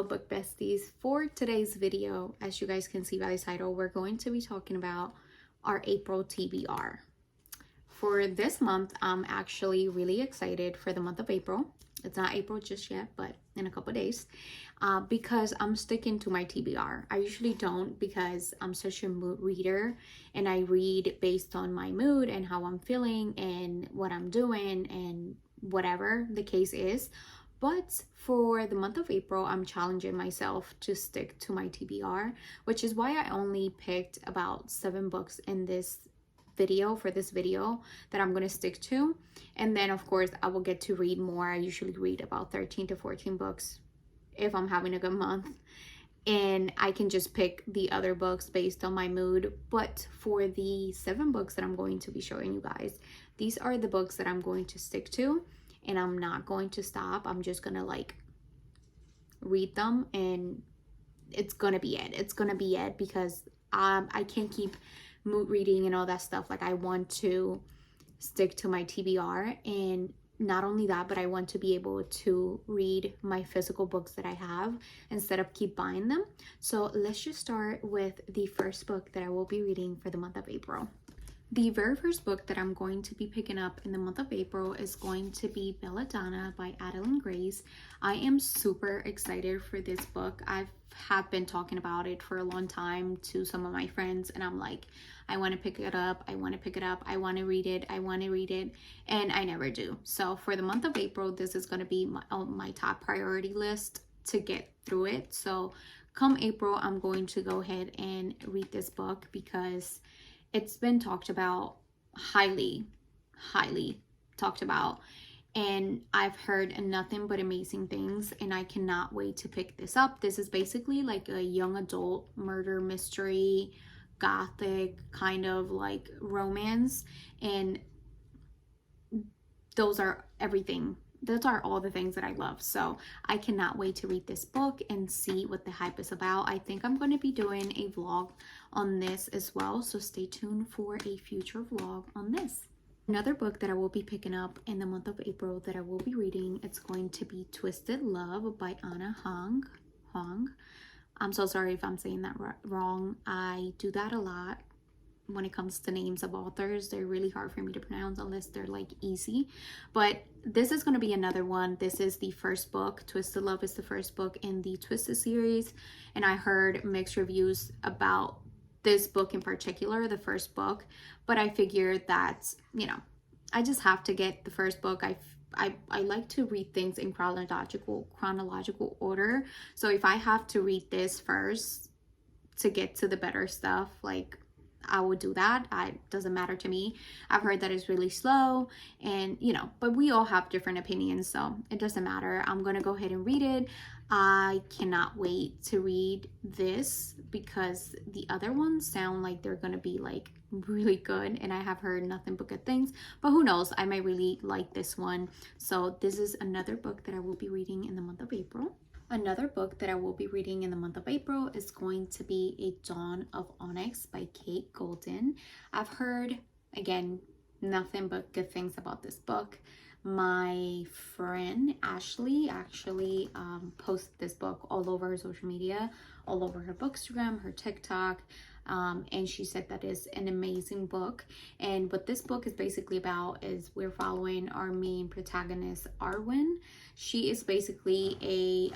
Hello book besties. For today's video, as you guys can see by the title, we're going to be talking about our April TBR. For this month, I'm actually really excited for the month of April. It's not April just yet, but in a couple days, because I'm sticking to my TBR. I usually don't because I'm such a mood reader and I read based on my mood and how I'm feeling and what I'm doing and whatever the case is. But for the month of April, I'm challenging myself to stick to my TBR, which is why I only picked about 7 books in this video that I'm going to stick to. And then of course I will get to read more. I usually read about 13 to 14 books if I'm having a good month. And I can just pick the other books based on my mood. But for the 7 books that I'm going to be showing you guys, these are the books that I'm going to stick to. And I'm not going to stop. I'm just gonna read them and it's gonna be it. It's gonna be it because I can't keep mood reading and all that stuff. I want to stick to my TBR, and not only that, but I want to be able to read my physical books that I have instead of keep buying them. So let's just start with the first book that I will be reading for the month of April. The very first book that I'm going to be picking up in the month of April is going to be Belladonna by Adeline Grace. I am super excited for this book. I have been talking about it for a long time to some of my friends, and I'm like, I want to pick it up. I want to pick it up. I want to read it. I want to read it. And I never do. So for the month of April, this is going to be on my top priority list to get through it. So come April, I'm going to go ahead and read this book because it's been talked about, highly talked about, and I've heard nothing but amazing things, and I cannot wait to pick this up. This is basically like a young adult murder mystery, gothic kind of romance, and those are everything. Those are all the things that I love. So I cannot wait to read this book and see what the hype is about. I think I'm going to be doing a vlog on this as well. So stay tuned for a future vlog on this. Another book that I will be picking up in the month of April that I will be reading, it's going to be Twisted Love by Anna Hong. I'm so sorry if I'm saying that wrong. I do that a lot. When it comes to names of authors, they're really hard for me to pronounce unless they're easy. But this is going to be another one. This is the first book. Twisted Love is the first book in the Twisted series, and I heard mixed reviews about this book in particular, the first book, but I figured that, I just have to get the first book. I like to read things in chronological order. So if I have to read this first to get to the better stuff, I would do that. It doesn't matter to me. I've heard that it's really slow, and but we all have different opinions, so it doesn't matter. I'm gonna go ahead and read it. I cannot wait to read this because the other ones sound like they're gonna be really good, and I have heard nothing but good things, but who knows, I might really like this one. So this is another book that I will be reading in the month of April. Another book that I will be reading in the month of April is going to be A Dawn of Onyx by Kate Golden. I've heard, again, nothing but good things about this book. My friend Ashley actually posted this book all over her social media, all over her Bookstagram, her TikTok, and she said that is an amazing book. And what this book is basically about is we're following our main protagonist, Arwen. She is basically a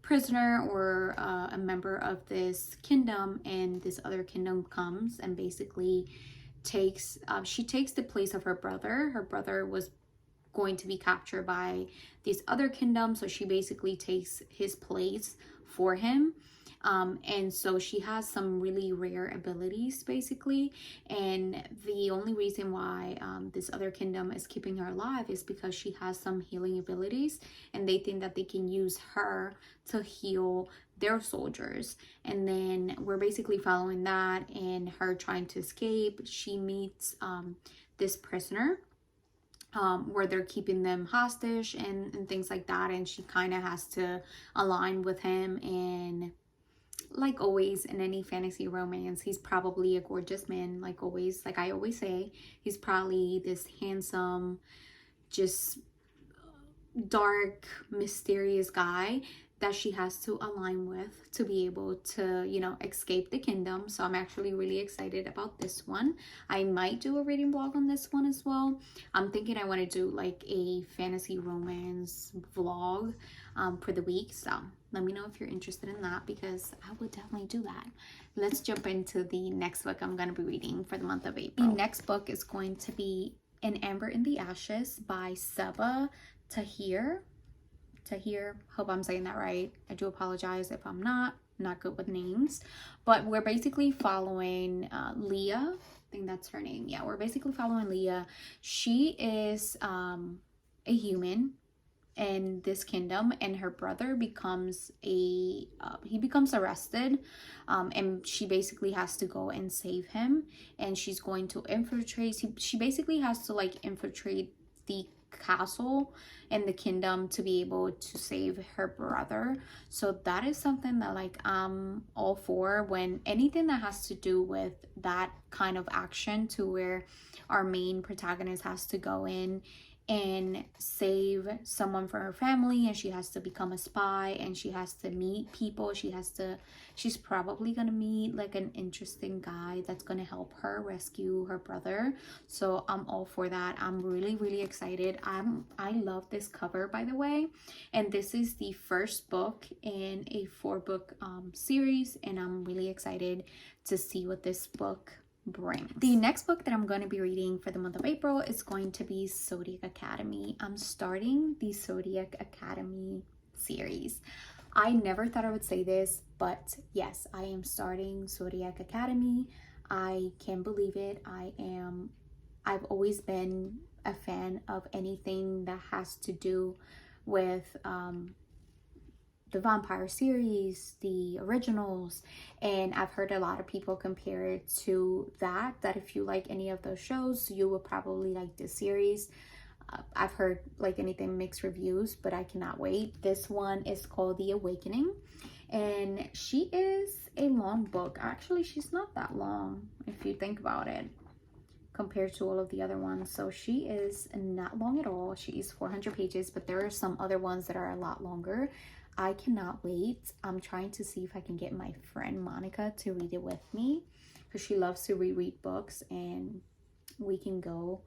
prisoner or a member of this kingdom, and this other kingdom comes and basically takes the place of her brother. Her brother was going to be captured by this other kingdom, so she basically takes his place for him. And so she has some really rare abilities basically, and the only reason why this other kingdom is keeping her alive is because she has some healing abilities, and they think that they can use her to heal their soldiers. And then we're basically following that and her trying to escape. She meets this prisoner where they're keeping them hostage and things like that, and she kind of has to align with him. And like always in any fantasy romance, he's probably a gorgeous man, like I always say. He's probably this handsome, just dark, mysterious guy that she has to align with to be able to, you know, escape the kingdom. So I'm actually really excited about this one. I might do a reading vlog on this one as well. I'm thinking I want to do like a fantasy romance vlog for the week. So let me know if you're interested in that, because I would definitely do that. Let's jump into the next book I'm going to be reading for the month of April. The next book is going to be An Amber in the Ashes by Seba Tahir. Hope I'm saying that right. I do apologize if I'm not good with names. But we're basically following Leah. I think that's her name. Yeah, we're basically following Leah. She is a human in this kingdom, and her brother becomes he becomes arrested, and she basically has to go and save him, and she's going to infiltrate. She basically has to like infiltrate the castle and the kingdom to be able to save her brother. So that is something that like I'm all for, when anything that has to do with that kind of action, to where our main protagonist has to go in and save someone for her family, and she has to become a spy, and she has to meet people. She's probably gonna meet like an interesting guy that's gonna help her rescue her brother. So I'm all for that. I'm really excited. I love this cover, by the way, and this is the first book in a 4-book series, and I'm really excited to see what this book brings. The next book that I'm going to be reading for the month of April is going to be Zodiac Academy. I'm starting the Zodiac Academy series. I never thought I would say this, but yes, I am starting Zodiac Academy. I can't believe it. I've always been a fan of anything that has to do with the vampire series, the originals, and I've heard a lot of people compare it to that if you like any of those shows, you will probably like this series. I've heard like anything mixed reviews, but I cannot wait. This one is called The Awakening, and she is a long book. Actually, she's not that long if you think about it compared to all of the other ones. So she is not long at all. She's 400 pages, but there are some other ones that are a lot longer. I cannot wait. I'm trying to see if I can get my friend Monica to read it with me, because she loves to reread books, and we can go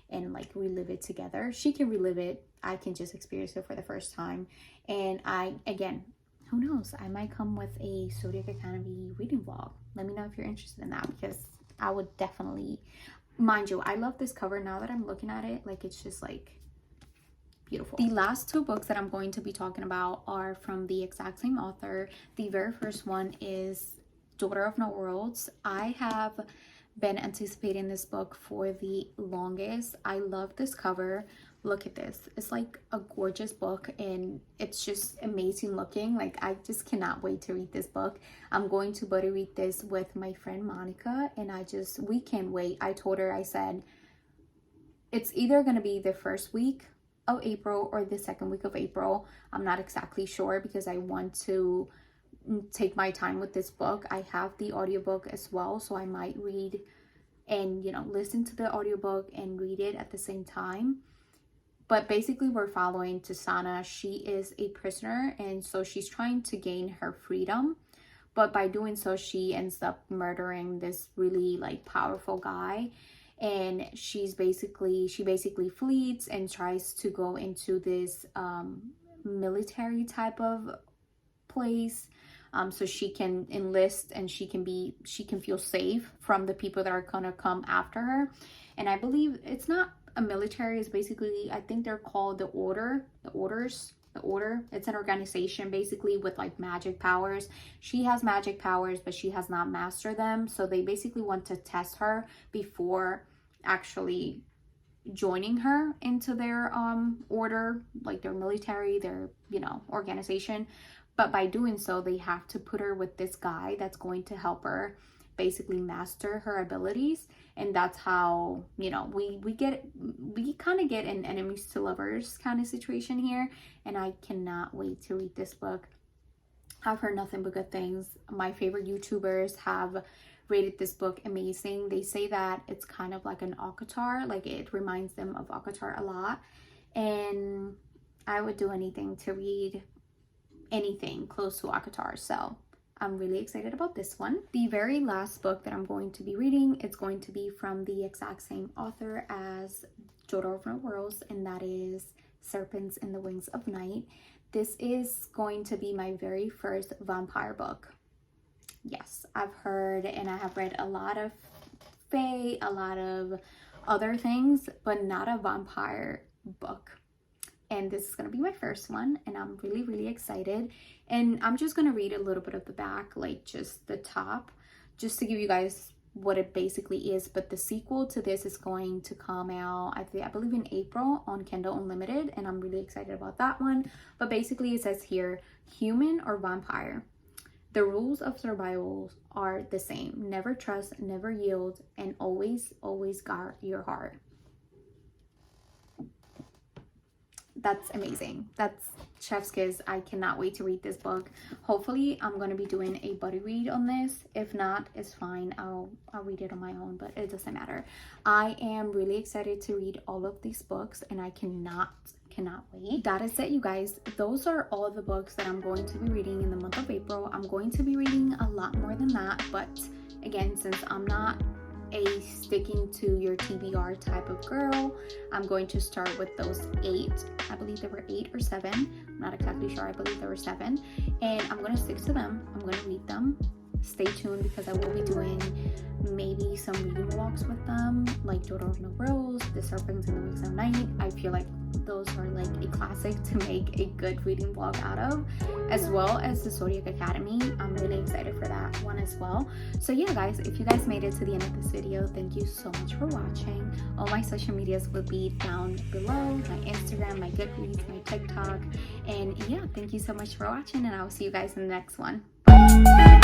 and like relive it together. She can relive it. I can just experience it for the first time. And again, who knows? I might come with a Zodiac Academy reading vlog. Let me know if you're interested in that, because I would definitely, mind you, I love this cover now that I'm looking at it. Like, it's just like beautiful. The last 2 books that I'm going to be talking about are from the exact same author. The very first one is Daughter of No Worlds. I have been anticipating this book for the longest. I love this cover. Look at this. It's like a gorgeous book, and it's just amazing looking. Like, I just cannot wait to read this book. I'm going to buddy read this with my friend Monica, and we can't wait. I told her, I said, it's either going to be the first week of April or the second week of April. I'm not exactly sure, because I want to take my time with this book. I have the audiobook as well, so I might read and, you know, listen to the audiobook and read it at the same time. But basically, we're following Tisana. She is a prisoner, and so she's trying to gain her freedom, but by doing so, she ends up murdering this really like powerful guy. And she basically flees and tries to go into this military type of place, so she can enlist, and she can feel safe from the people that are gonna come after her. And I believe it's not a military, it's basically, I think they're called the Order. It's an organization basically with like magic powers. She has magic powers, but she has not mastered them, so they basically want to test her before actually joining her into their order, like their military, their, you know, organization. But by doing so, they have to put her with this guy that's going to help her basically master her abilities. And that's how, you know, we kind of get an enemies to lovers kind of situation here. And I cannot wait to read this book. I've heard nothing but good things. My favorite YouTubers have rated this book amazing. They say that it's kind of like an Akatar, like it reminds them of Akatar a lot. And I would do anything to read anything close to ACOTAR. So I'm really excited about this one. The very last book that I'm going to be reading, it's going to be from the exact same author as Daughter of No Worlds, and that is Serpents in the Wings of Night. This is going to be my very first vampire book. Yes, I've heard and I have read a lot of fae, a lot of other things, but not a vampire book. And this is going to be my first one, and I'm really, really excited. And I'm just going to read a little bit of the back, like just the top, just to give you guys what it basically is. But the sequel to this is going to come out, I believe in April on Kindle Unlimited, and I'm really excited about that one. But basically it says here, human or vampire, the rules of survival are the same. Never trust, never yield, and always, always guard your heart. That's amazing. That's chef's kiss. I cannot wait to read this book. Hopefully I'm going to be doing a buddy read on this. If not, it's fine. I'll read it on my own, but it doesn't matter. I am really excited to read all of these books, and I cannot wait. That is it, you guys. Those are all the books that I'm going to be reading in the month of April. I'm going to be reading a lot more than that, but again, since I'm not a sticking to your TBR type of girl, I'm going to start with those 8. I believe there were 8 or 7. I'm not exactly sure. I believe there were 7, and I'm going to stick to them. I'm going to read them. Stay tuned, because I will be doing maybe some reading vlogs with them, like Daughter of No Worlds, The Serpents in the Wings of Night. I feel like those are like a classic to make a good reading vlog out of, as well as the Zodiac Academy. I'm really excited for that one as well. So yeah, guys, if you guys made it to the end of this video, thank you so much for watching. All my social medias will be down below, my Instagram, my Goodreads, my TikTok, and yeah, thank you so much for watching, and I will see you guys in the next one. Bye.